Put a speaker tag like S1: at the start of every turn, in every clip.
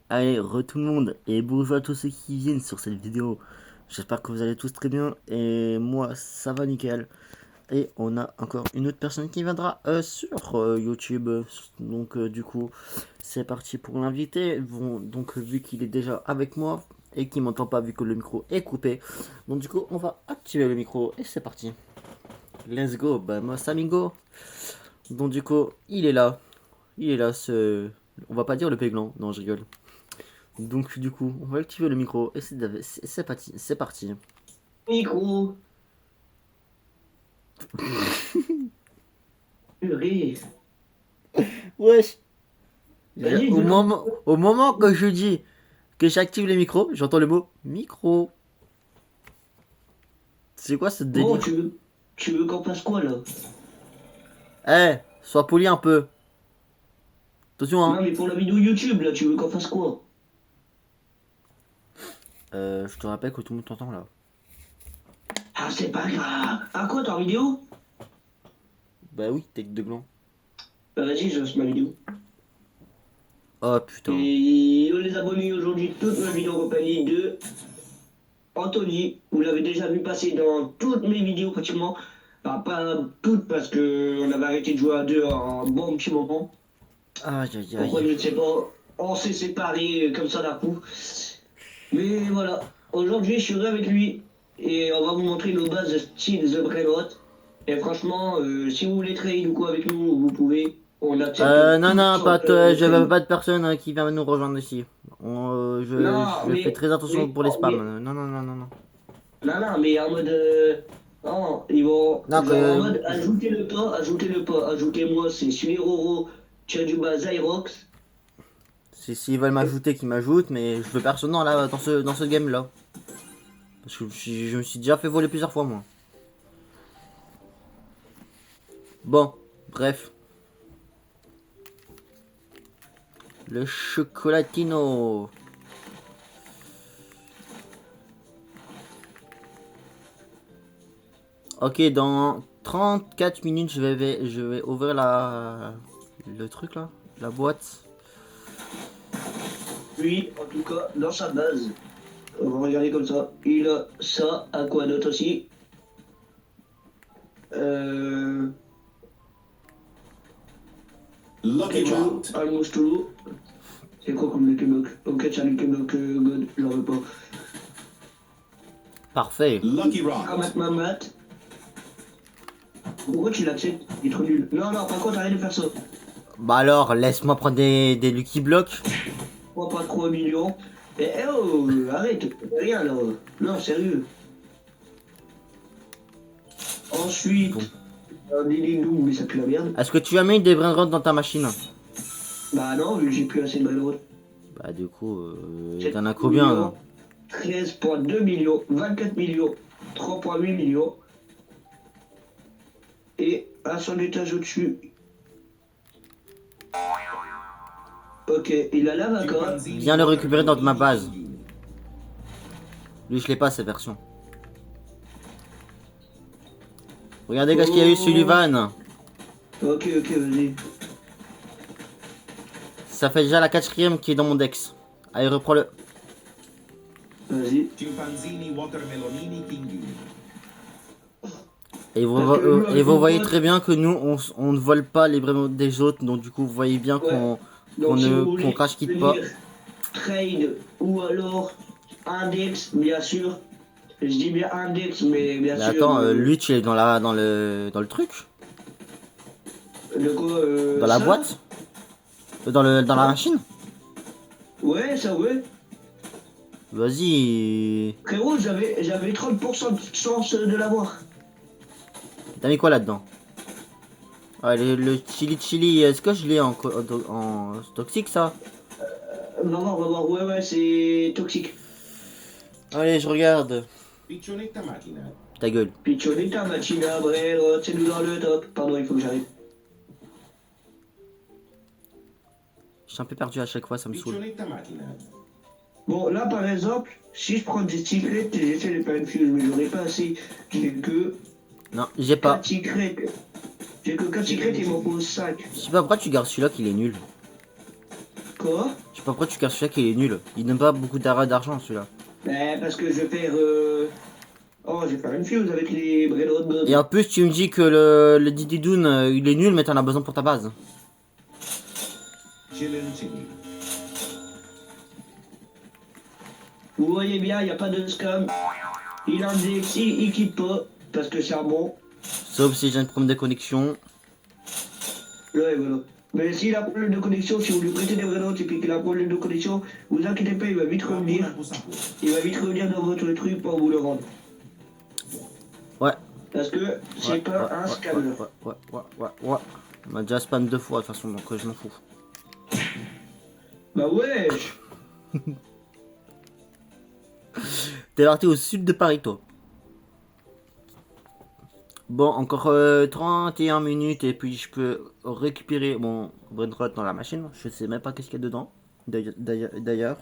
S1: Allez, tout le monde et bonjour à tous ceux qui viennent sur cette vidéo. J'espère que vous allez tous très bien et moi ça va nickel. Et on a encore une autre personne qui viendra sur YouTube. Donc du coup c'est parti pour l'inviter. Bon, donc vu qu'il est déjà avec moi et qu'il m'entend pas vu que le micro est coupé. Donc du coup on va activer le micro et c'est parti. Let's go, vamos amigo. Donc du coup il est là. Il est là ce... On va pas dire le péglan, non je rigole. Donc du coup, on va activer le micro et c'est parti. C'est parti.
S2: Micro, purée.
S1: Wesh.
S2: Vas-y,
S1: Au
S2: dis donc.
S1: moment que je dis que j'active le micro, j'entends le mot micro. C'est quoi ce
S2: Bon,
S1: délire?
S2: tu veux qu'on fasse quoi là?
S1: Eh, sois poli un peu. Attention hein.
S2: Non, mais pour la vidéo YouTube là, tu veux qu'on fasse quoi?
S1: Je te rappelle que tout le monde t'entend là.
S2: Ah, c'est pas grave. Ah, quoi, t'es en vidéo?
S1: Bah oui, tête de gland.
S2: Bah, vas-y, je lance ma vidéo.
S1: Oh putain.
S2: Et les abonnés aujourd'hui, toute ma vidéo compagnie de Anthony. Vous l'avez déjà vu passer dans toutes mes vidéos pratiquement. Enfin, pas toutes parce que on avait arrêté de jouer à deux en bon petit moment.
S1: Aïe aïe
S2: Pourquoi,
S1: aïe.
S2: je ne sais pas. On s'est séparés comme ça d'un coup. Mais voilà, aujourd'hui je suis heureux avec lui et on va vous montrer nos bases de style The Brainrot. Et franchement, si vous voulez trade ou quoi avec nous, vous pouvez. On accepte
S1: Non,
S2: toute
S1: non, pas
S2: sorte
S1: toi,
S2: de
S1: je veux
S2: trade.
S1: pas de personne qui vient nous rejoindre ici.
S2: Non,
S1: Je fais très attention pour les spams.
S2: mais,
S1: Non, non, non, non, non.
S2: non, mais en mode. Non, ils vont.
S1: Non,
S2: Genre en mode ajoutez-moi, c'est Suliroro, Tchadjuba, Zyrox.
S1: s'ils veulent m'ajouter, qu'ils m'ajoutent, mais je veux personne là, dans ce game là. Parce que je me suis déjà fait voler plusieurs fois, moi. Bon, bref. Le chocolatino. Ok, dans 34 minutes, je vais ouvrir le truc là, la boîte.
S2: Lui, en tout cas, dans sa base, on va regarder comme ça. Il a ça, Aquanaut aussi. Euh.
S3: Lucky
S2: Ketchu,
S3: round.
S2: almost true. C'est quoi comme Lucky Block? Ok, c'est un Lucky Block God, j'en veux pas.
S1: Parfait.
S3: Lucky
S2: Ramat
S3: round.
S2: Mamat. Pourquoi tu l'acceptes? Il est trop nul. Non, non, par contre, arrête de faire ça.
S1: Bah alors, laisse-moi prendre des Lucky Blocks.
S2: 3,3 millions. Et oh, arrête, rien là. Non, sérieux.
S1: Bon.
S2: Ensuite, un Lilindou, mais ça pue la merde.
S1: Est-ce que tu as mis des brainrots dans ta machine?
S2: Bah non, vu que j'ai plus assez de balles.
S1: Bah du coup, t'en
S2: 7
S1: as combien là?
S2: millions, 13,2 millions, 24 millions, 3,8 millions. Et à son étage au-dessus. Ok, il a la vaca.
S1: Viens le récupérer dans ma base. Lui, je l'ai pas cette version. Regardez qu'est-ce qu'il y a eu Sullivan.
S2: Ok, ok, vas-y.
S1: Ça fait déjà la quatrième qui est dans mon dex. Allez, reprends-le.
S2: Vas-y.
S3: Chimpanzini watermelonini kinguini.
S2: Parce que lui,
S1: Et
S2: avec
S1: vous
S2: mon
S1: voyez
S2: pote,
S1: très bien que nous, on ne vole pas les brainrots des autres. Donc du coup, vous voyez bien
S2: ouais. Donc si vous
S1: qu'on
S2: voulez
S1: crash quitte pas.
S2: venir trade ou alors index, bien sûr. Je dis bien index, mais bien
S1: Mais
S2: sûr.
S1: attends, lui, tu es dans le truc?
S2: De quoi
S1: Dans la
S2: ça?
S1: boîte? Dans la
S2: Ça?
S1: machine?
S2: Ouais, ça ouais.
S1: Vas-y.
S2: Frérot, j'avais 30% de chance de l'avoir.
S1: T'as mis quoi là-dedans? Ah, le chili, est-ce que je l'ai en toxique ça?
S2: Va voir, ouais, ouais, c'est toxique.
S1: Allez, je regarde.
S3: Piccionetta macchina.
S1: Ta gueule.
S2: Piccionetta, Machina, Brel, c'est nous dans le top. Pardon, il faut que j'arrive.
S1: Je suis un peu perdu à chaque fois, ça me saoule.
S3: Piccionetta macchina.
S2: Bon, là, par exemple, si je prends des secrets et j'essaie de faire une fuse, mais j'en ai pas assez. J'ai que
S1: Non, j'ai
S2: 4
S1: pas.
S2: secrets. J'ai que 4 secrets et il m'en pose 5.
S1: Je sais pas pourquoi tu gardes celui-là qu'il est nul.
S2: Quoi?
S1: Je sais pas pourquoi tu casses celui-là qui est nul. Il donne pas beaucoup d'argent celui-là.
S2: Ben, parce que je vais faire. Oh, je vais faire une fuse avec les Brainrot Bob.
S1: Et en plus, tu me dis que le Diddy Doon, il est nul, mais t'en as besoin pour ta base.
S3: Chilentini.
S2: Vous voyez bien, il n'y a pas de scam. Il en dit il quitte pas, parce que c'est un bon.
S1: Sauf si j'ai un problème de connexion.
S2: Ouais, voilà. Mais s'il a un problème de connexion, si vous lui prêtez des Brainrot et puis qu'il a un problème de connexion, vous inquiétez pas, il va vite revenir. Il va vite revenir dans votre truc pour vous le rendre.
S1: Ouais.
S2: Parce que c'est pas un scammer.
S1: Ouais. On m'a déjà spam 2 fois de toute façon, donc je m'en fous.
S2: Bah wesh.
S1: T'es parti au sud de Paris, toi. Bon, encore 31 minutes et puis je peux récupérer mon Brainrot dans la machine. Je sais même pas qu'est-ce qu'il y a dedans. D'ailleurs,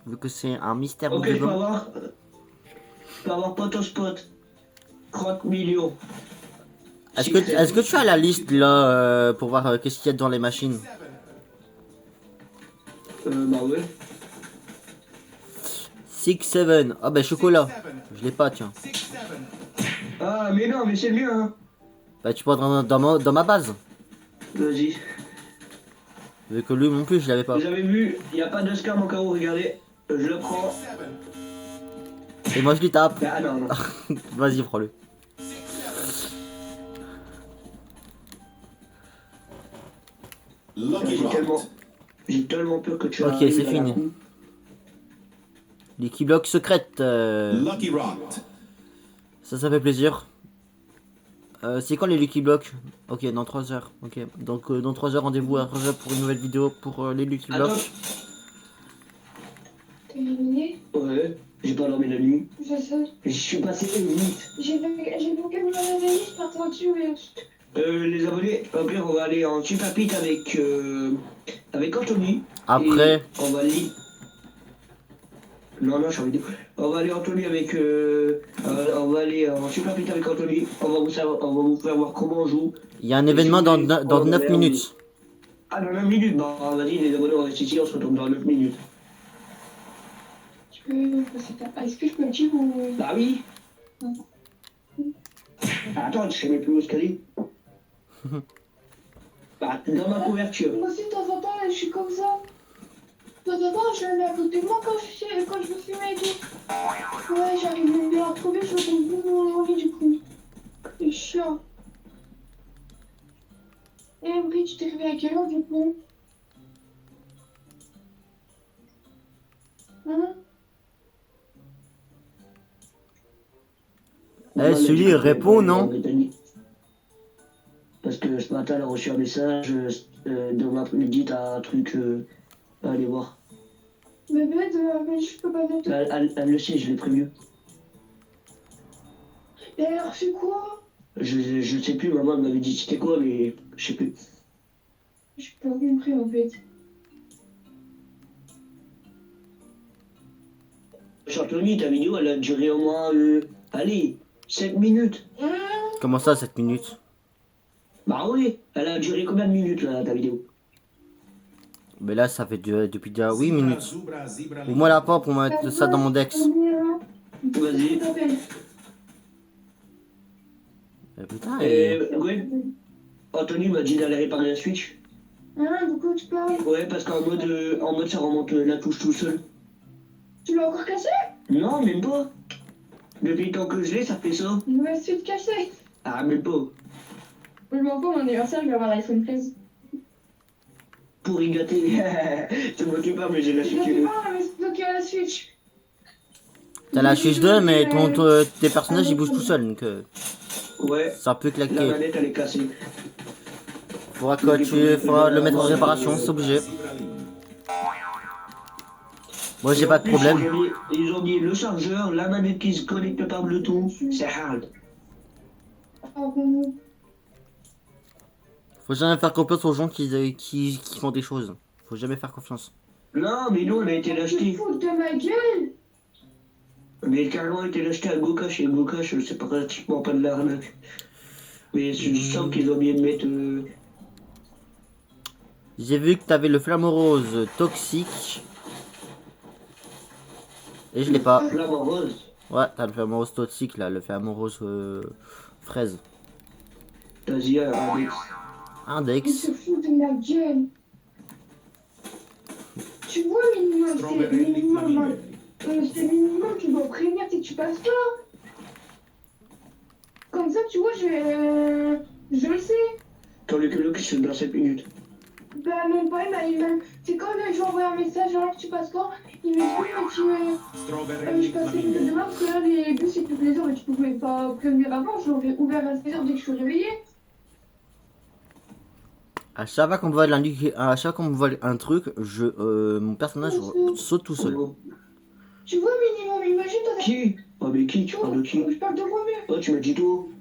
S1: vu que c'est un mystère
S2: Ok, je peux
S1: dedans.
S2: avoir Potospot. 30 millions.
S1: Est-ce que tu as la liste là pour voir qu'est-ce qu'il y a dans les machines?
S2: Bah ouais.
S1: 6-7. Ah bah chocolat. Je l'ai pas, tiens.
S2: Ah, mais non, mais c'est le mien, hein.
S1: Bah tu peux rentrer dans ma base.
S2: Vas-y.
S1: Vu que lui non plus je l'avais pas.
S2: Vous avez vu, il n'y a pas de scam au cas où, regardez. Je le prends.
S1: Et moi je lui tape.
S2: Ah non, non.
S1: Vas-y, prends-le.
S3: Lucky
S2: J'ai tellement peur que tu
S1: Ok,
S2: arrives
S1: c'est
S2: à la
S1: fini.
S2: coupe.
S1: Lucky Block secrète.
S3: Lucky Rot.
S1: Ça fait plaisir. C'est quand les Lucky Blocks? Ok, dans 3 heures. Ok, donc dans 3 heures, rendez-vous à 3 heures pour une nouvelle vidéo pour les Lucky
S2: Attends.
S1: Blocks.
S4: T'es éliminé?
S2: Ouais, j'ai pas dormi la nuit.
S4: Je sais.
S2: Je suis passé vite.
S4: J'ai vu que vous m'avez dit, je partais dessus, mais...
S2: Les abonnés, au pire, on va aller en super pit avec Anthony.
S1: Après.
S2: Et on va aller. Non, je suis en vidéo. On va aller Anthony avec. On va aller en super pit avec Anthony. On va vous faire voir comment on joue.
S1: Il y a un événement dans 9 minutes.
S2: Ah, dans 9 minutes? Bah, vas-y, les abonnés, on reste ici, on se retrouve dans 9 minutes.
S4: Est-ce que je peux le dire ou...
S2: Bah oui. Attends, tu sais même plus où est-ce qu'elle est. Bah, dans ma couverture.
S4: Moi aussi, de temps en temps, je suis comme ça. De temps en temps, je la mets à côté de moi quand je me filme et tout. Ouais, j'arrive même bien à la retrouver, je retrouve plus mon lit du coup. C'est chiant. Et Brie, tu t'es réveillé à quelle heure du coup? Hein?
S1: Eh, celui il répond, non?
S2: Parce que ce matin, elle a reçu un message. Dans l'après-midi, t'as un truc à aller voir.
S4: Mais bête, mais je peux pas mettre.
S2: Elle le sait, je l'ai prévenu.
S4: Et alors, c'est quoi?
S2: Je sais plus, maman m'avait dit c'était quoi, mais je sais plus.
S4: J'ai pas compris en fait.
S2: Anthony, ta vidéo, elle a duré au moins, allez, 7 minutes.
S1: Comment ça, 7 minutes?
S2: Bah oui, elle a duré combien de minutes, là, ta vidéo?
S1: Mais là, ça fait depuis déjà 8
S3: Zebra,
S1: minutes.
S3: zebra, zebra,
S1: Ouvre-moi la porte pour mettre ça dans mon dex.
S2: Vas-y.
S1: Putain,
S2: Ouais, Anthony m'a dit d'aller réparer la Switch.
S4: Hein, du coup, tu parles?
S2: Ouais, parce qu'en mode ça remonte la touche tout seul.
S4: Tu l'as encore cassé?
S2: Non, même pas. Depuis le temps que je l'ai, ça fait ça.
S4: Je me suis cassé.
S2: Ah, même pas.
S4: Je m'en fous, mon anniversaire, je vais avoir l'iPhone 13.
S2: Pour y gâter. Je m'occupe pas, mais j'ai la
S4: Je
S2: Switch.
S4: ne sais pas, mais c'est bloqué à la Switch.
S1: t'as la Switch 2, mais tes personnages ils bougent tout seuls, donc
S2: Ouais,
S1: ça peut
S2: la
S1: claquer.
S2: manette, elle est cassée.
S1: Faudra que tu feras le mettre en réparation, c'est obligé. Moi j'ai
S2: Et
S1: pas
S2: en
S1: de
S2: plus,
S1: problème.
S2: Ils ont mis le chargeur, la manette qui se connecte par Bluetooth. C'est hard.
S4: Ah, bon.
S1: Faut jamais faire confiance aux gens qui font des choses. Faut jamais faire confiance.
S2: Non, mais nous, on a été
S4: Tu te
S2: l'acheter.
S4: fous de ma gueule?
S2: Mais carrément, on a été l'acheter à Gokash. Et Gokash, c'est pratiquement pas de l'arnaque. Mais je sens qu'ils ont bien de mettre.
S1: J'ai vu que t'avais le flamant rose toxique. Et je l'ai pas.
S2: Flamant rose.
S1: Ouais, t'as le flamant rose toxique là, le flamant rose fraise.
S2: Vas-y, Alex.
S4: Il
S1: Index.
S4: se fout de ma gueule. Tu vois, minimum, c'est
S3: Strawberry
S4: minimum,
S3: Flamingo.
S4: c'est minimum, tu dois prévenir si tu passes pas. Comme ça, tu vois, je le sais.
S2: Quand le coloc c'est dans 7 minutes.
S4: Bah, même pas, c'est quand je lui envoie un message, alors que tu passes quand, il m'explique que
S3: Strawberry
S4: je passais
S3: Flamingo.
S4: demain, parce que là, les bus, c'est toutes les heures, mais tu pouvais pas prévenir avant, je l'aurais ouvert à 16h dès que je suis réveillée.
S1: À chaque fois qu'on me vole à chaque fois qu'on me vole un truc, mon personnage saute tout seul.
S4: Tu vois, minimum, imagine, toi,
S2: Qui? Oh, mais qui? Tu parles de qui?
S4: je parle de Romu.
S2: Oh, tu m'as dit tout.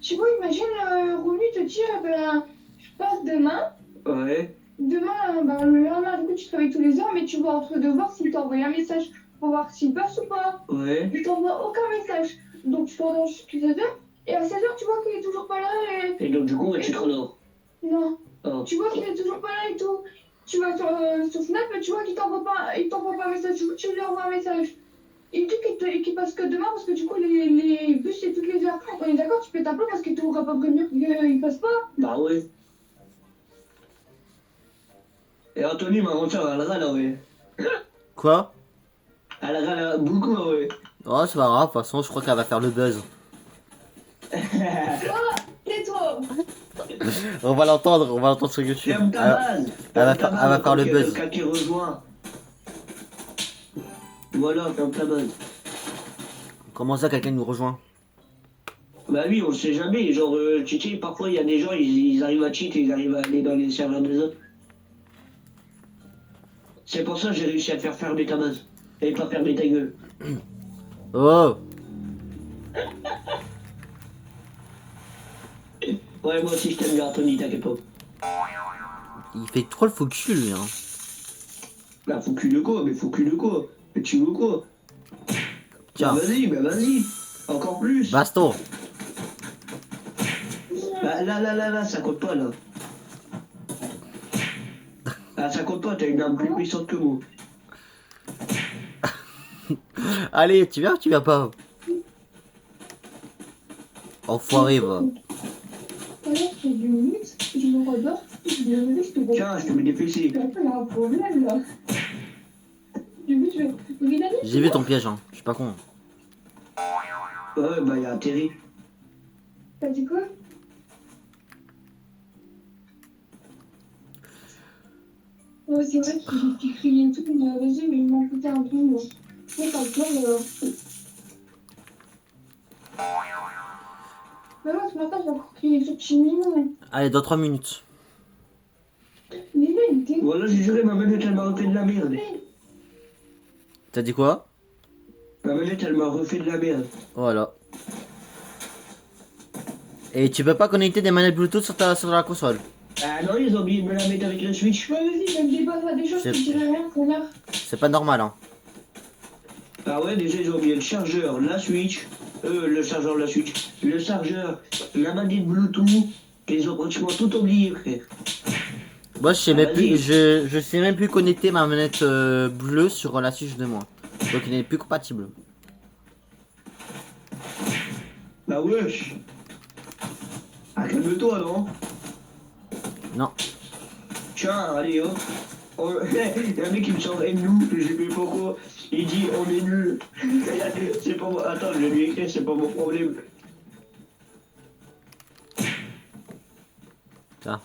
S4: Tu vois, imagine, Romu te dit, ben, je passe demain.
S2: Ouais.
S4: Demain, ben, le lendemain, du coup, tu travailles tous les heures, mais tu vois entre deux voir s'il t'a envoyé un message pour voir s'il passe ou pas.
S2: Ouais.
S4: Il t'envoie aucun message. Donc, tu t'endors jusqu'à 16h. Et à 16h, tu vois qu'il est toujours pas là.
S2: Et donc, du coup, ouais, tu te rendors.
S4: Non.
S2: Oh.
S4: Tu vois qu'il est toujours pas là et tout. Tu vas sur Snap, mais tu vois qu'il t'envoie pas un message. Tu lui envoies un message. Il dit qu'il passe que demain parce que du coup, les bus, c'est toutes les heures. On est d'accord, tu peux t'appeler parce qu'il t'aura pas prévenu qu'il passe pas.
S2: Bah ouais. Et Anthony m'a montré à la râle, ouais.
S1: Quoi?
S2: À la râle, beaucoup, ouais.
S1: Oh, c'est pas grave, de toute façon, je crois qu'elle va faire le buzz.
S4: Tais-toi.
S1: On va l'entendre sur YouTube.
S2: Ferme ta base.
S1: Elle va
S2: Ferme ta
S1: faire le
S2: base,
S1: buzz.
S2: Quand il rejoint. Voilà, ferme ta base.
S1: Comment ça, quelqu'un nous rejoint?
S2: Bah oui, on sait jamais. Genre, tu sais, parfois, il y a des gens, ils arrivent à cheat et ils arrivent à aller dans les serveurs des autres. C'est pour ça que j'ai réussi à te faire fermer ta base. Et pas fermer ta gueule.
S1: Oh!
S2: Ouais, moi aussi, je t'aime bien, Anthony, t'inquiète pas.
S1: Il fait trop le faux cul, lui, hein.
S2: Bah, faut cul de quoi? Mais faut cul de quoi? Mais tu veux quoi?
S1: Tiens.
S2: Bah vas-y. Encore plus.
S1: Baston!
S2: Bah, là, ça compte pas, là. Ah, ça compte pas, t'as une arme plus puissante que moi.
S1: Allez, tu viens ou tu viens pas? Enfoiré, va.
S4: Alors, j'ai 2 minutes, je me redors, je vais lever, je te vois.
S2: Tiens, je te mets des fessiers.
S4: Il y a un problème là.
S1: J'ai vu ton piège, hein. Je suis pas con.
S2: Ouais, bah, il y a Terry.
S4: T'as dit quoi? Ouais, c'est vrai qu'il criait et tout, mais vas-y, mais il m'en coûtait un peu. Ouais, pas peur, bah non, ce matin, j'ai encore crié sur Chimino.
S1: Allez, dans 3 minutes.
S4: Mais là, il était.
S2: Voilà, j'ai juré, ma manette, elle m'a refait de la merde.
S1: T'as dit quoi?
S2: Ma manette, elle m'a refait de la merde.
S1: Voilà. Et tu peux pas connecter des manettes Bluetooth sur la console.
S2: Ah non, ils ont oublié de me la mettre avec le Switch.
S4: Ouais, vas-y, je me débat pas des choses, je te dirai rien, connard.
S1: C'est pas normal, hein.
S2: Ah ouais, déjà, ils ont oublié le chargeur, la Switch. Le chargeur, la Switch. Le chargeur, la manette Bluetooth. Ils ont pratiquement tout oublié, frère.
S1: Moi, je sais
S2: Ah,
S1: même
S2: vas-y.
S1: plus, je sais même plus connecter ma manette bleue sur la Switch de moi. Donc, il n'est plus compatible.
S2: Bah wesh. Ah, calme-toi, non?
S1: Non.
S2: Tiens, allez, hop. Il y a un mec qui me sort nous, je sais pas pourquoi. Il dit on est nul. C'est pas moi. Attends, je vais lui écrire, c'est pas mon problème.
S1: Ça.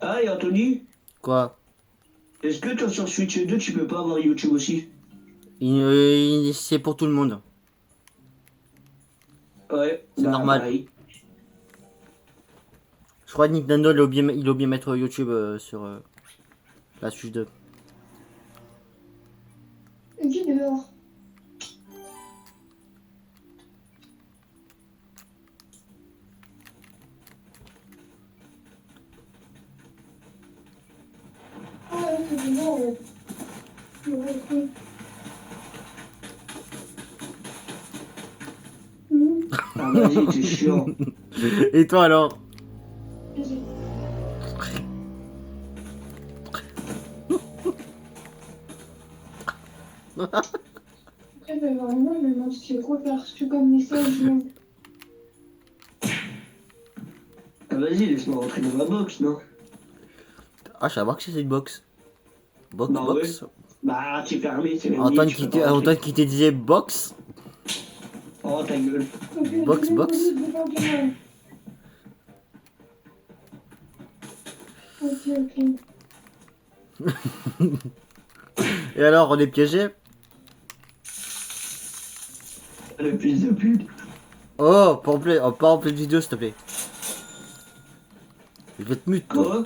S2: Ah, et Anthony,
S1: Quoi?
S2: est-ce que toi sur Switch 2, tu peux pas avoir YouTube aussi?
S1: C'est pour tout le monde.
S2: Ouais,
S1: C'est
S2: bah,
S1: normal.
S2: pareil.
S1: Je crois que Nintendo il a oublié de mettre YouTube sur la Switch 2.
S4: Dis dehors. Ah ouais, c'est bon, ouais. Ouais, ouais.
S2: Ah, vas-y, t'es chiant.
S1: Et toi alors?
S4: Vas-y. Après, vraiment, je me demande c'est quoi faire reçu comme message. Là.
S2: Ah, vas-y, laisse-moi rentrer dans ma box, non?
S1: Ah, je savais pas que c'était une box. Box,
S2: Bah
S1: box.
S2: Bah, c'est fermé, c'est même
S1: Antoine
S2: dit, tu
S1: qui,
S2: peux pas rentrer.
S1: Antoine qui te disait box.
S2: Oh, ta gueule.
S4: Ok,
S1: Box,
S4: je vais
S1: box.
S4: poser devant tout le monde. Ok, ok.
S1: Et alors, on est piégé?
S2: Le fils de pute.
S1: Oh, pas en pleine vidéo, s'il te plaît. Je vais te mute, toi.
S2: Quoi?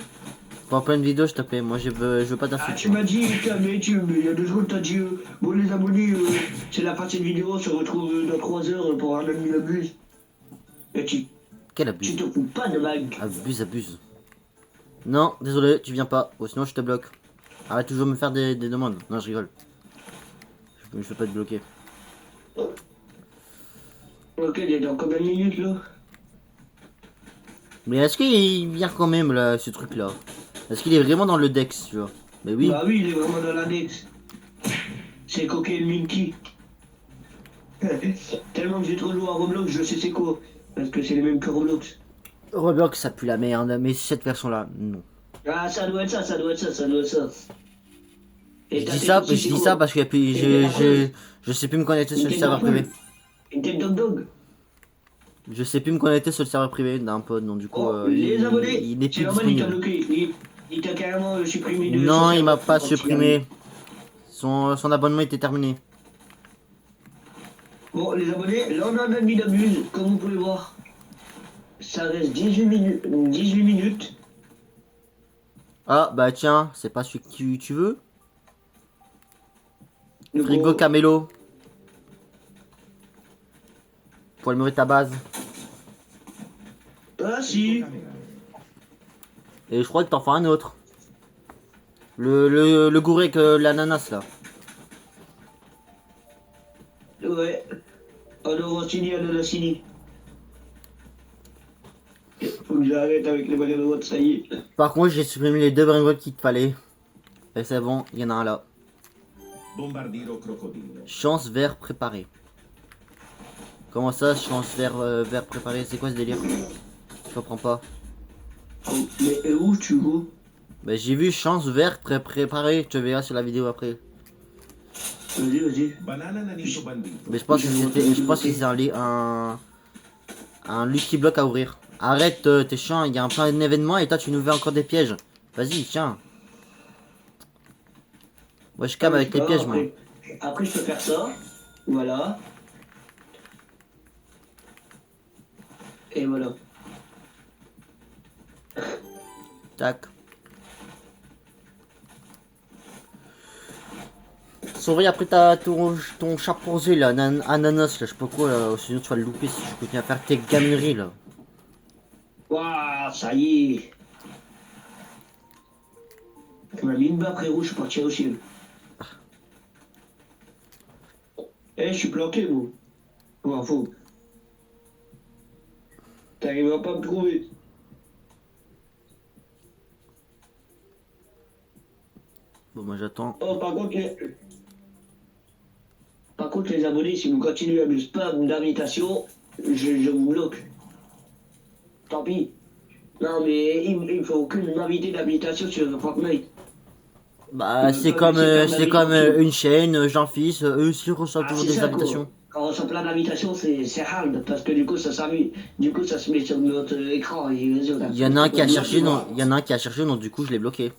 S1: Pas en pleine vidéo, s'il te plaît. Moi, je veux pas
S2: Ah,
S1: t'insulter.
S2: tu m'as dit, mais il y a 2 jours, t'as dit, bon, les abonnés, c'est la fin de cette vidéo, on se retrouve dans 3 heures pour un ami abuse. Et
S1: Quel
S2: tu
S1: abus.
S2: te fous pas de ma gueule.
S1: Abuse. Non, désolé, tu viens pas. Ou sinon, je te bloque. Arrête toujours de me faire des demandes. Non, je rigole. Je veux pas te bloquer.
S2: Ok, il est dans combien de minutes, là?
S1: Mais est-ce qu'il vient quand même, là, ce truc-là? Est-ce qu'il est vraiment dans le Dex, tu vois? Mais oui.
S2: Bah oui, il est vraiment dans l'index. C'est Coquet et Minky. Tellement que j'ai trop joué à Roblox, je sais c'est quoi. Parce que c'est les mêmes que Roblox.
S1: Roblox, ça pue la merde. Mais cette version-là, non.
S2: Ah, ça doit être ça, ça doit être ça, ça doit être ça. Et
S1: Je
S2: ta
S1: dis
S2: tête
S1: ça,
S2: aussi,
S1: je
S2: c'est
S1: dis
S2: quoi?
S1: ça parce que puis je sais plus me connecter sur
S2: Une
S1: le
S2: tête
S1: serveur
S2: d'ampoule.
S1: privé.
S2: Une tête dog.
S1: Je sais plus me connecter sur le serveur privé d'un pote, donc du coup,
S2: Oh, les abonnés,
S1: il est
S2: c'est
S1: plus
S2: normal, il t'a
S1: disponible.
S2: bloqué. Il t'a carrément supprimé de
S1: Non,
S2: son
S1: il m'a
S2: serveur
S1: pas
S2: quand il a-
S1: supprimé. Son abonnement était terminé.
S2: Bon, les abonnés, là on a un admin d'abuse, comme vous pouvez voir. Ça reste 18 minutes. 18 minutes.
S1: Ah, bah tiens, c'est pas celui que tu veux?
S2: Le
S1: Frigo
S2: gros-
S1: Camelo. Pour améliorer ta base.
S2: Ah si.
S1: Et je crois que t'en feras un autre. Le gouré avec l'ananas là.
S2: Ouais. Ananas Ananas. Faut que j'arrête avec les bagages de vote, ça y est.
S1: Par contre, j'ai supprimé les deux brainrots qu'il te fallait. Et c'est bon, il y en a un là.
S3: Bombardiro crocodile.
S1: Chance vert préparé. Comment ça, chance vert préparé? C'est quoi ce délire? Je comprends pas.
S2: Mais où tu joues?
S1: Bah, j'ai vu chance vert préparé. Tu verras sur la vidéo après.
S2: Vas-y, vas-y.
S3: Banana nanito bandito.
S1: Mais je pense que c'est un lucky block à ouvrir. Arrête, t'es chiant, il y a un plein d'événements et toi tu nous fais encore des pièges. Vas-y, tiens. Moi je calme avec les pièges, moi.
S2: Après, je peux faire ça. Voilà. Et voilà.
S1: Tac. Surveille après ton chimpanzé là, ananas là, je sais pas quoi là, sinon tu vas le louper si tu continues à faire tes gamineries là.
S2: Waouh, ça y est. Tu m'as mis une barre, frérot, je suis parti au ciel. Eh, je suis planqué, moi. Bon, faux. T'arriveras pas à me trouver.
S1: Bon, moi j'attends.
S2: Oh, par contre, les abonnés, si vous continuez à me spam d'invitation, je vous bloque. Tant pis. Non, mais il faut aucune invité d'invitation sur Fortnite.
S1: Bah c'est comme une chaîne, Jean-Fils, eux aussi reçoivent toujours des invitations.
S2: Quand on reçoit plein d'invitations, c'est hard, parce que du coup, ça se met sur notre écran. Et,
S1: Il y en a un qui a cherché, non, il y en a un qui a cherché, donc du coup je l'ai bloqué.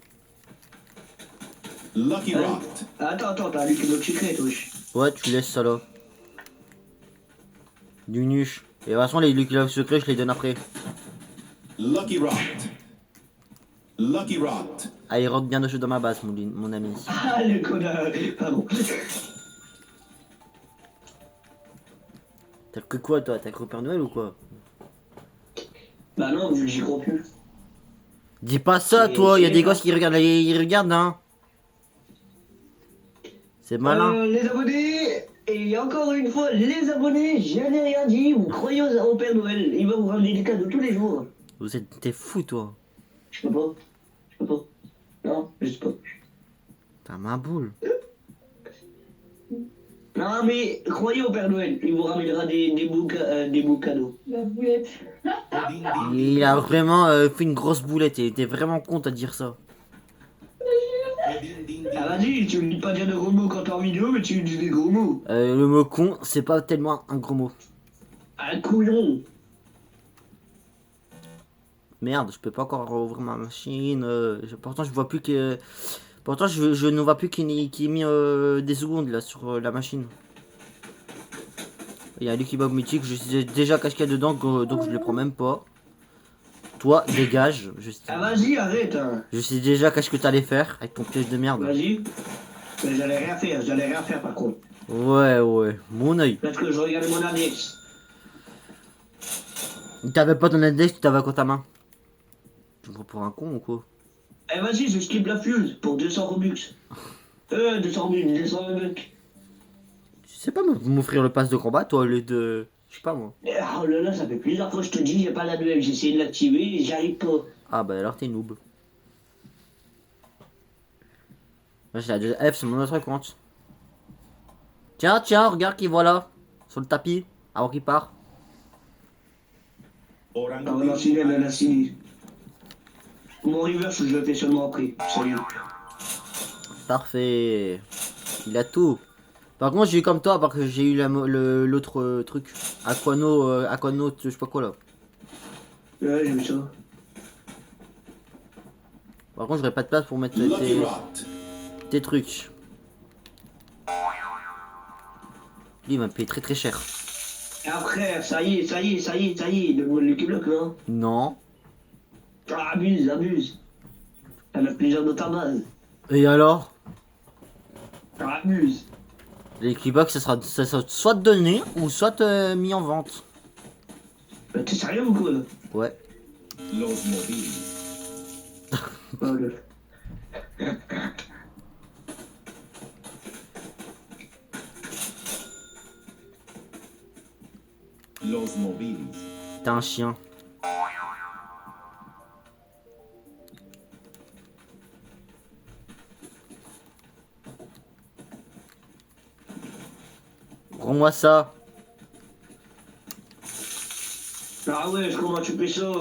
S3: Lucky
S2: Hein?
S3: Rocked.
S2: Attends, t'as lu que notre secret, wesh.
S1: Ouais, tu laisses ça là. Du nuche. Et de toute façon, les Lucky Love secrets, je les donne après.
S3: Lucky Rocked. Lucky Rocked.
S1: Ah, il rentre bien de jeu dans ma base, mon ami.
S2: Ah, le connard, pardon.
S1: T'as que quoi, toi? T'as cru au Père Noël ou quoi?
S2: Bah non, vu que j'y crois plus.
S1: Dis pas ça, toi, il y a des gosses qui regardent, ils regardent, hein. C'est malin.
S2: Les abonnés, Et encore une fois, les abonnés, je n'ai rien dit. Vous croyez au Père Noël. Il va vous ramener des cadeaux tous les jours.
S1: T'es fou, toi.
S2: Je peux pas. Je peux pas. Non, je sais pas.
S1: T'as ma boule.
S2: Non, mais croyez au Père Noël. Il vous ramènera des beaux cadeaux.
S4: La boulette.
S3: Ding, ding, ding.
S1: Il a vraiment fait une grosse boulette. Il était vraiment con à dire ça.
S3: Ding, ding,
S2: Ah,
S3: ding.
S2: vas-y, tu me dis pas dire de gros mots quand t'es en vidéo, mais tu dis des gros mots.
S1: Le mot con, c'est pas tellement un gros mot.
S2: Un couillon.
S1: Merde, je peux pas encore ouvrir ma machine. Pourtant, je vois plus que. Pourtant, je ne vois plus qu'il est mis des secondes là sur la machine. Il y a un Lucky Bug mythique, je sais déjà qu'est-ce qu'il y a dedans, donc je le prends même pas. Toi, dégage.
S2: Ah, vas-y, arrête. Hein.
S1: Je sais déjà qu'est-ce que t'allais faire avec ton piège de merde.
S2: Vas-y. Mais j'allais rien faire par contre.
S1: Ouais, mon oeil.
S2: Parce que je regardais mon index.
S1: T'avais pas ton index, tu t'avais quoi ta main? Tu me prends pour un con ou quoi?
S2: Eh, vas-y, je skip la fuse pour 200 Robux. 200 000, 200 Robux.
S1: Tu sais pas m'offrir le pass de combat, toi, au lieu de. Je sais pas moi.
S2: Oh là là, ça fait plusieurs fois que je te dis, j'ai pas la duel. J'ai essayé de l'activer et j'y arrive pas.
S1: Ah bah alors t'es noob. Moi j'ai la deuxième F sur mon autre compte. Tiens, regarde qui voilà. Sur le tapis, avant qu'il part.
S2: Ah, non, c'est elle a signé. Mon reverse, je le fais seulement après. Salut.
S1: Parfait. Il a tout. Par contre j'ai eu comme toi, parce que j'ai eu l'autre truc. Aquano, je sais pas quoi là.
S2: Ouais, j'ai vu ça.
S1: Par contre j'aurais pas de place pour mettre
S3: Lucky Rot.
S1: tes trucs. Lui il m'a payé très cher.
S2: Après, ça y est, donne-moi le Lucky Block, là.
S1: Non.
S2: Ah, abuse. Elle a plusieurs dans ta base.
S1: Et alors?
S2: Ah, abuse.
S1: Les Keybox ça sera soit donné ou soit mis en vente.
S2: T'es sérieux ou quoi, là?
S1: Ouais.
S3: Los Mobiles.
S2: Oh, là.
S3: Los Mobiles.
S1: T'es un chien. Rends-moi ça.
S2: Ah ouais, comment tu fais ça?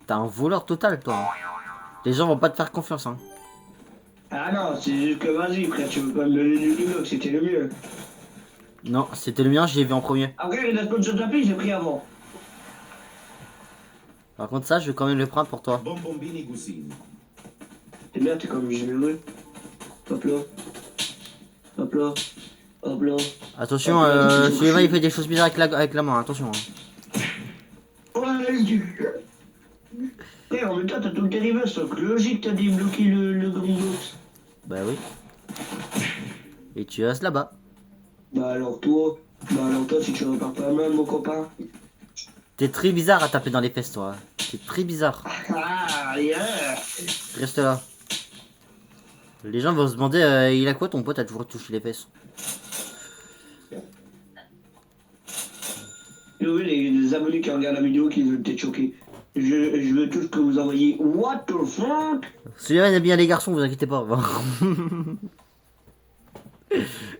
S1: T'es un voleur total, toi. Les gens vont pas te faire confiance, hein.
S2: Ah non, c'est juste que vas-y, frère, tu veux pas me donner du Lucky Block, c'était le mieux.
S1: Non, c'était le mien, j'ai vu en premier.
S2: Après, il a pas de jeu tapis, j'ai pris avant.
S1: Par contre, ça, je vais quand même le prendre pour toi.
S3: Bonbombini Gusini.
S2: T'es bien, t'es comme généreux. Hop là. Hop là. Hop là.
S1: Attention, celui-là, il fait des choses bizarres avec la main, attention. Hein.
S2: Ouais, frère, en même temps, t'as tout le dérivé, c'est logique, t'as débloqué le Green Box.
S1: Bah oui. Et tu restes là-bas.
S2: Bah alors toi, si tu repars pas même, mon copain.
S1: T'es très bizarre à taper dans les fesses, toi. T'es très bizarre.
S2: Ah, yeah.
S1: Reste là. Les gens vont se demander, il a quoi ton pote à toujours touché les fesses?
S2: Et oui, les abonnés qui regardent la vidéo qui veulent être choqués. Je veux tous que vous envoyez What the fuck?
S1: Celui-là, il aime bien les garçons, vous inquiétez pas.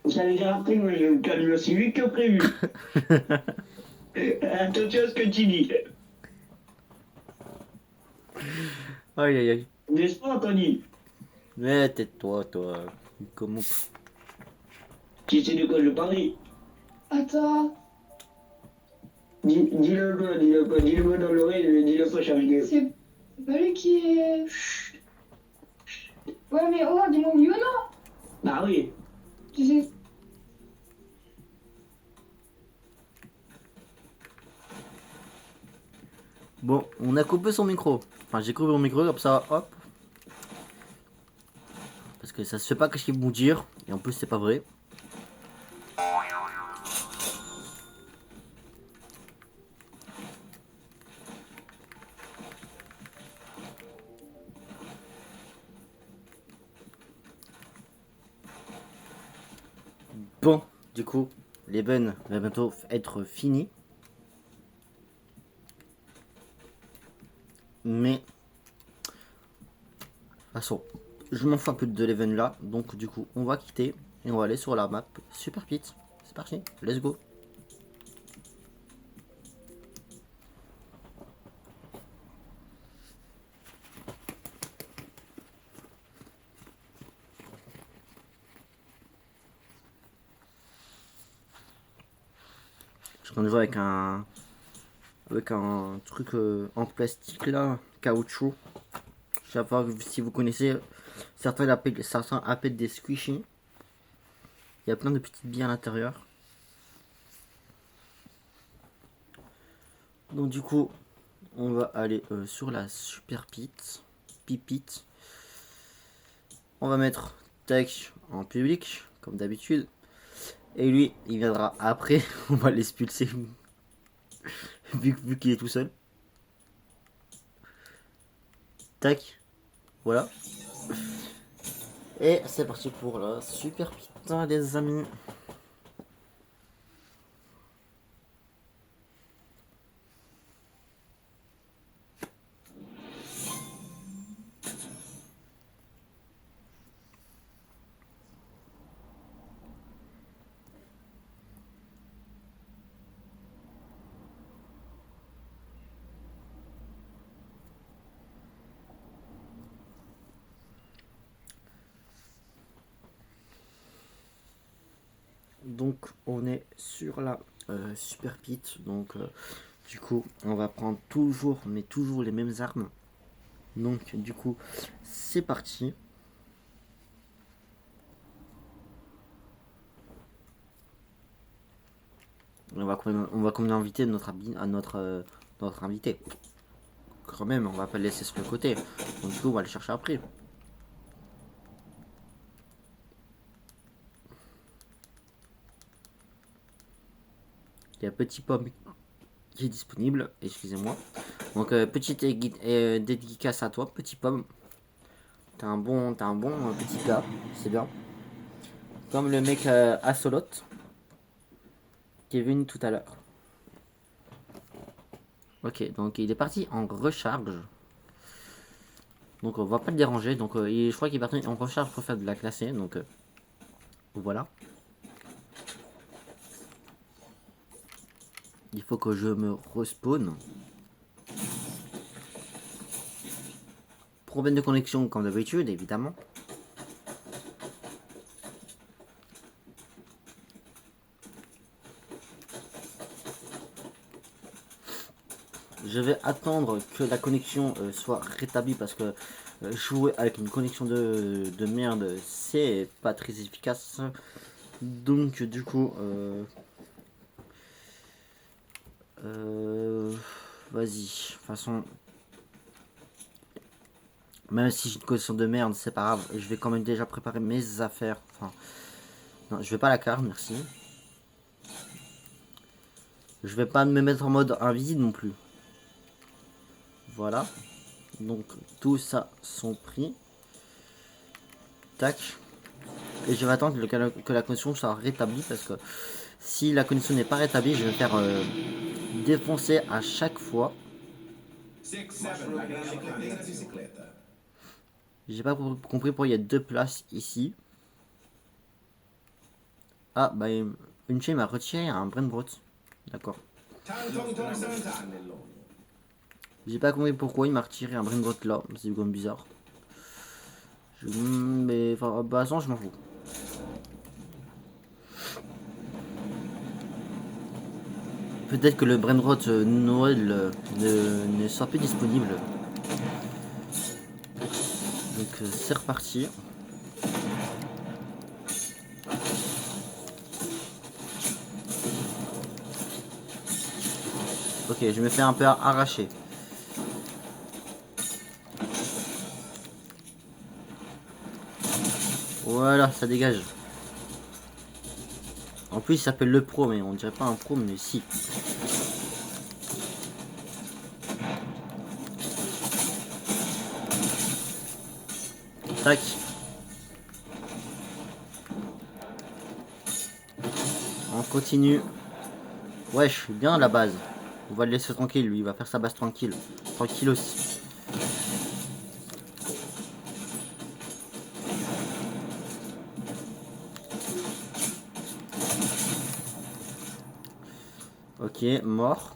S2: J'allais déjà appris, mais je me calme aussi vite que prévu. Attention à ce que tu dis.
S1: Aïe aïe aïe.
S2: N'est-ce pas, Anthony?
S1: Mais tais-toi, toi. Comment?
S2: Tu sais de quoi je parie?
S4: Attends.
S2: Dis-le-moi dans l'oreille, dis-le pas, Charlie.
S4: C'est pas lui qui est. Ouais, mais oh, dis-moi oui ou non?
S2: Bah oui.
S4: Tu sais.
S1: Bon, on a coupé son micro. Enfin, j'ai coupé mon micro comme ça, hop. Parce que ça se fait pas qu'est-ce qu'ils vont dire. Et en plus, c'est pas vrai. du coup, l'event va bientôt être fini. Mais, de toute façon, je m'en fous un peu de l'event là. Donc, du coup, on va quitter et on va aller sur la map Super Pit. C'est parti, let's go. Je compte jouer avec un truc en plastique là, caoutchouc. Je sais pas si vous connaissez, certains appellent des squishy. Il y a plein de petites billes à l'intérieur. Donc du coup, on va aller sur la Super Pipite. On va mettre Tech en public, comme d'habitude. Et lui, il viendra après. On va l'expulser. vu qu'il est tout seul. Tac. Voilà. Et c'est parti pour la Super Pite, les amis. Donc on est sur la Super Pit. Donc du coup on va prendre toujours les mêmes armes. Donc du coup c'est parti. On va quand même inviter notre invité. Quand même, on va pas le laisser sur le côté. Donc du coup on va le chercher après. Il y a Petit Pomme qui est disponible, excusez-moi. Donc petite dédicace à toi, Petit Pomme. T'as un bon petit gars, c'est bien. Comme le mec Assolot qui est venu tout à l'heure. Ok, donc il est parti en recharge. Donc on va pas le déranger. Donc je crois qu'il est parti en recharge pour faire de la classée. Donc voilà. Il faut que je me respawn. Problème de connexion comme d'habitude, évidemment. Je vais attendre que la connexion soit rétablie parce que jouer avec une connexion de merde, c'est pas très efficace. Donc du coup, vas-y. De toute façon, même si j'ai une connexion de merde, c'est pas grave. Je vais quand même déjà préparer mes affaires. Enfin, non, je vais pas la carte, merci. Je vais pas me mettre en mode invisible non plus. Voilà. Donc tout ça sont pris. Tac. Et je vais attendre que la connexion soit rétablie parce que si la connexion n'est pas rétablie, je vais faire défoncer à chaque fois. J'ai pas compris pourquoi il y a deux places ici. Ah bah une chaîne m'a retiré un brainbrot. D'accord. J'ai pas compris pourquoi il m'a retiré un brainbrot là. C'est comme bizarre. Mais enfin, bah non, je m'en fous. Peut-être que le brainrot Noël ne sera plus disponible. Donc c'est reparti. Ok, je me fais un peu arracher. Voilà, ça dégage. En plus, il s'appelle le pro, mais on dirait pas un pro, mais si. Tac. continue. Wesh, bien la base. On va le laisser tranquille, lui, il va faire sa base tranquille. Tranquille aussi. Ok, mort.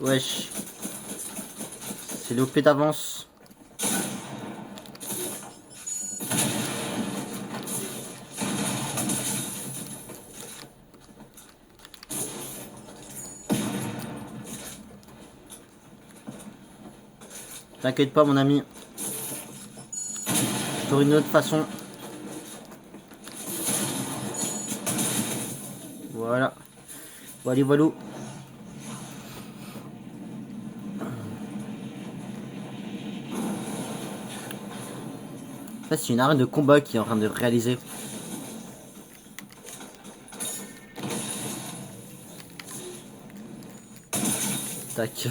S1: Wesh. C'est l'OP d'avance. T'inquiète pas mon ami. Sur une autre façon. Voilà. Voilà, voilà. Ça c'est une arène de combat qui est en train de réaliser. Tac.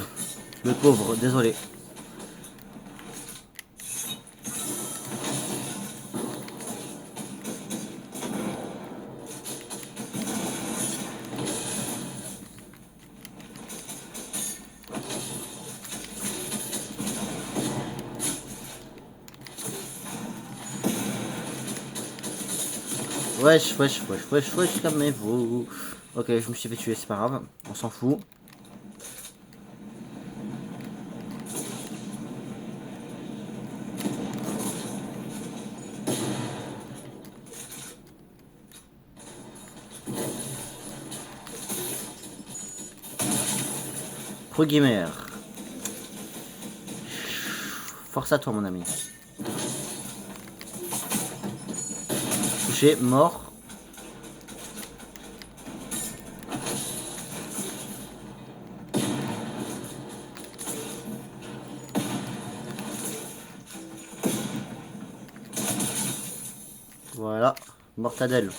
S1: Le pauvre, désolé. Wesh, wesh, wesh, wesh, wesh, calmez-vous. Ok, je me suis fait tuer, c'est pas grave, on s'en fout. Pro gamer. Force à toi mon ami. Touché, mort. Voilà, mortadelle.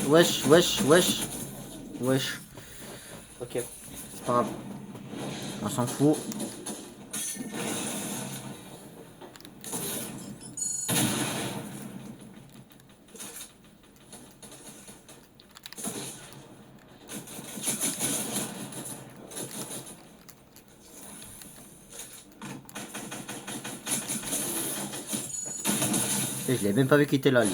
S1: Wesh, wesh, wesh. Wesh. Ok, c'est pas grave. On s'en fout. Et je l'ai même pas vu qu'il était là lui.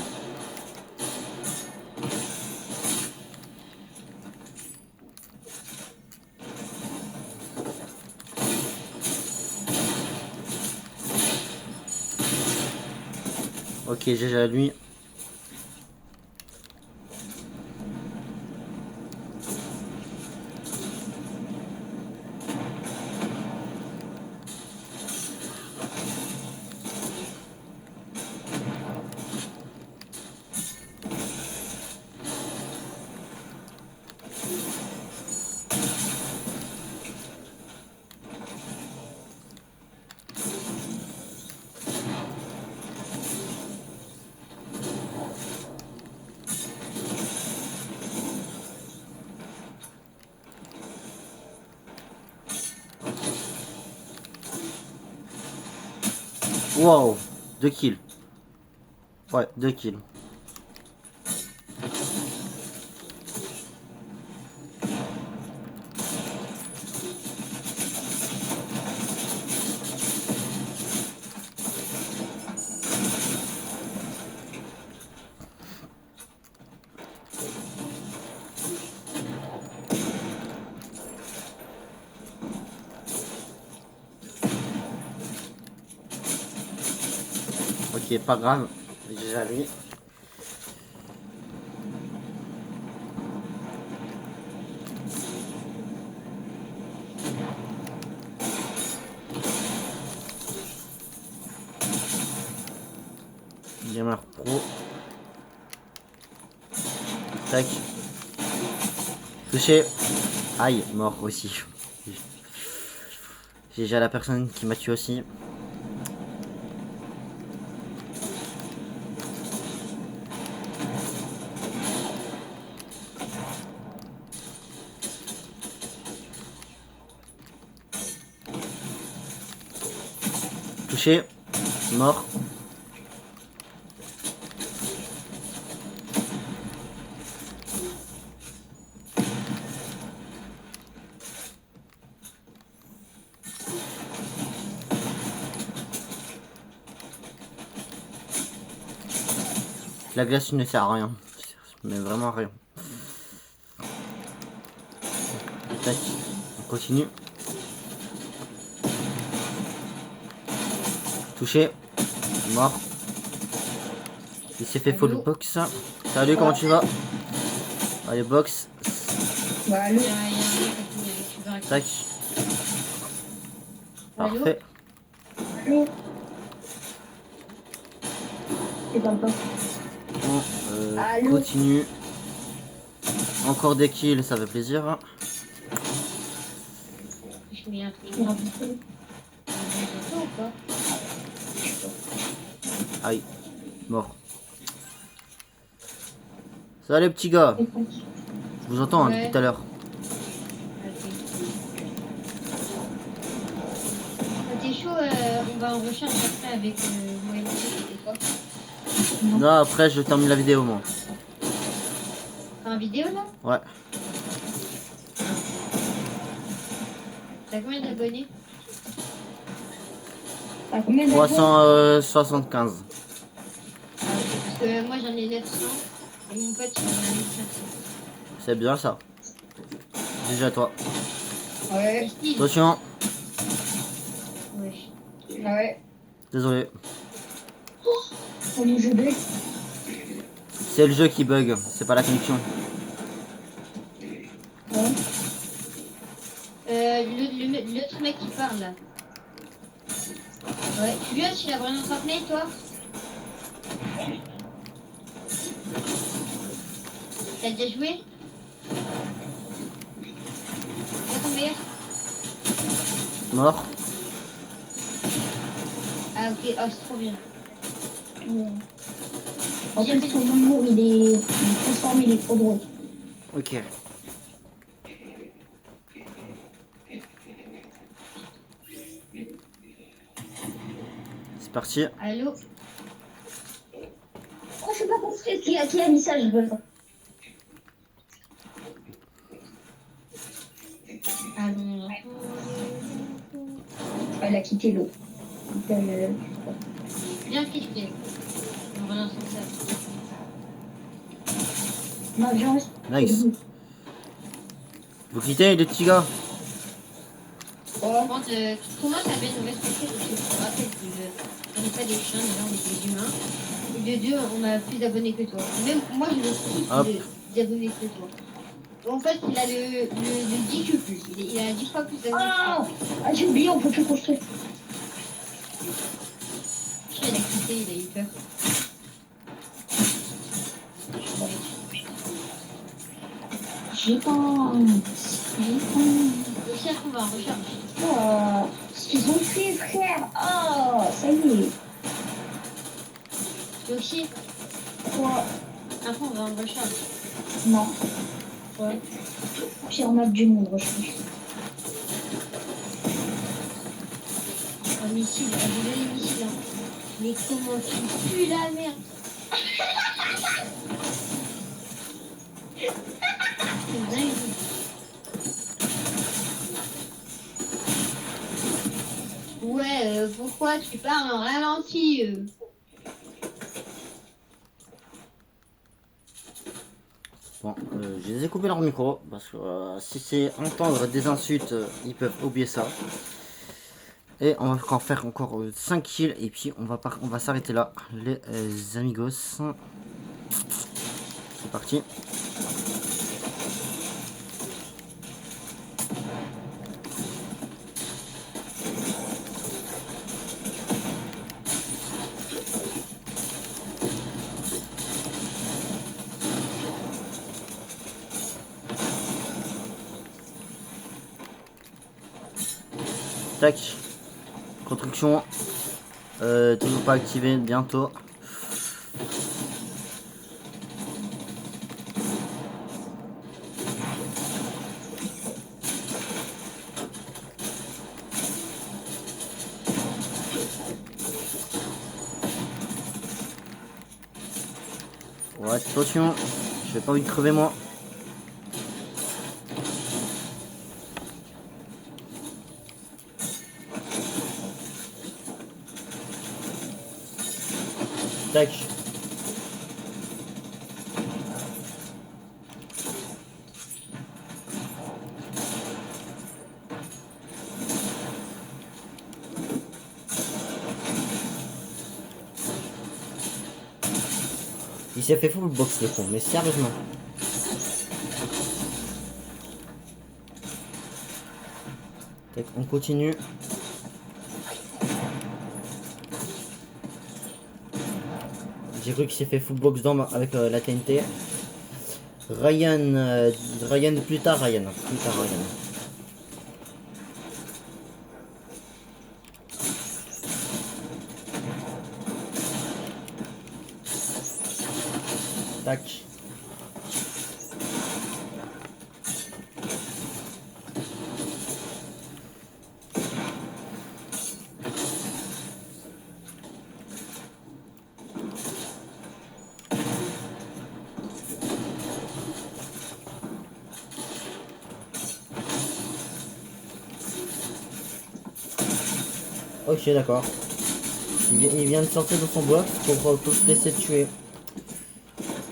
S1: Ok, GG à lui. Wow, 2 kills. Ouais, 2 kills. Ok, pas grave. Déjà lui. Gamer pro. Tac. Touché. Aïe, mort aussi. J'ai déjà la personne qui m'a tué aussi. Touché. Mort. La glace ne sert à rien. Mais vraiment à rien. Tac. On continue. Touché. Mort. Il s'est fait full box. Salut, comment tu vas? Allez, box.
S4: Bah, allô.
S1: Tac. Parfait.
S4: Allô. Et pas.
S1: On
S4: Allô.
S1: continue. Encore des kills, ça fait plaisir.
S5: Je mets un truc.
S1: Aïe. Mort. Salut, petit gars. Je vous entends hein,
S5: Ouais.
S1: depuis tout à l'heure.
S5: Quand t'es chaud, on va en recherche après avec moi et mon fils, et toi.
S1: Non, après, je termine la vidéo, moi.
S5: T'as un vidéo là?
S1: Ouais.
S5: T'as combien d'abonnés?
S4: T'as combien d'abonnés?
S1: 375.
S5: Parce que moi j'en ai 900 et mon pote il en a 1500.
S1: C'est bien ça. Déjà toi.
S4: Ouais.
S5: Si.
S1: Attention.
S5: Ouais.
S4: Ouais.
S1: Désolé.
S4: On nous joue deux.
S1: C'est le jeu qui bug. C'est pas la connexion.
S4: Ouais.
S5: L'autre mec qui parle là. Ouais. Tu viens chez la Brandon Fortnite toi? T'as déjà joué? C'est ton meilleur?
S1: Mort.
S5: Ah ok, oh c'est trop bien.
S4: Ouais. En fait, son humour, il est transformé, il est trop drôle.
S1: Ok. C'est parti.
S5: Allô?
S4: Oh, je sais pas compris qui a mis ça, je veux pas.
S5: Allons.
S4: Elle a quitté l'eau.
S5: Bien cliqué. On relance ça.
S4: Ma viande.
S1: Nice. Vous quittez les petits gars?
S5: Par contre, comment t'avais une mauvaise question? Parce que je te rappelle qu'on n'est pas des chiens, déjà on est des humains. Et de deux, on a plus d'abonnés que toi. Même moi, je le
S1: Hop.
S5: plus d'abonnés que toi. En fait, il a le 10 que plus. Il a 10 fois plus d'abonnés.
S4: Ah, j'ai oublié, on peut plus construire.
S5: Il a quitté, il a eu peur.
S4: J'ai pas.
S5: Le chien qu'on va en recherche.
S4: Oh, ce qu'ils ont fait, frère. Oh, ça y est.
S5: Et aussi,
S4: Quoi?
S5: après, on va en recherche.
S4: Non.
S5: Ouais.
S4: Pire map du monde, recherche.
S5: Un missile, on a volé les missiles. Hein. Mais comment tu pues la merde? C'est dingue. Ouais, pourquoi tu parles en ralenti
S1: Bon, je les ai coupé leur micro parce que si c'est entendre des insultes, ils peuvent oublier ça. Et on va en faire encore 5 kills et puis on va s'arrêter là, les amigos. C'est parti. Tac. Construction. Toujours pas activé, bientôt. Ouais, attention, j'ai pas envie de crever moi. Tac. Il s'est fait full box le con, mais sérieusement. Tac, on continue. J'ai cru qu'il s'est fait full box dans avec la TNT. Ryan, plus tard Ryan. Tac. Ok, d'accord. Il vient de sortir de son boîte pour se laisser tuer.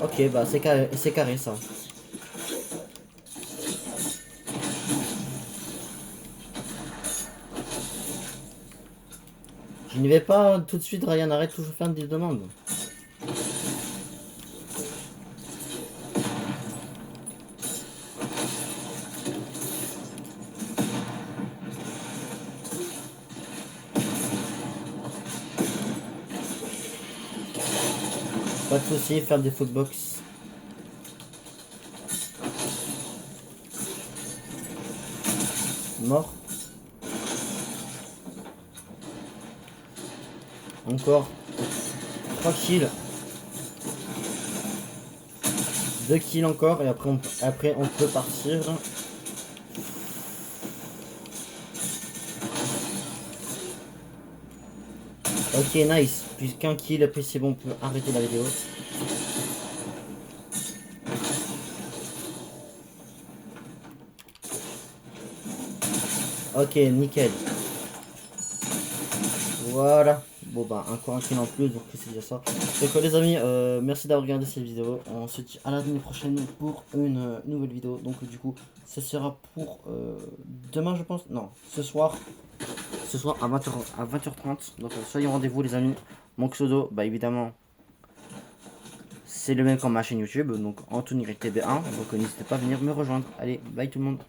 S1: Ok, bah c'est carré ça. Je n'y vais pas tout de suite, Ryan, arrête toujours de faire des demandes. Pas de soucis, faire des footbox. Mort. Encore 3 kills. 2 kills encore et après on peut partir. Ok, nice. Plus qu'un kill, après c'est bon, on peut arrêter la vidéo. Ok, nickel. Voilà. Bon bah encore un kill en plus, donc c'est déjà ça. Donc les amis, merci d'avoir regardé cette vidéo. On se dit à la semaine prochaine pour une nouvelle vidéo. Donc du coup, ce sera pour demain je pense. Non, ce soir à 20h30. Donc soyez au rendez-vous les amis. Mon pseudo, bah évidemment, c'est le même comme ma chaîne YouTube. Donc Anthony TB1. Donc n'hésitez pas à venir me rejoindre. Allez, bye tout le monde.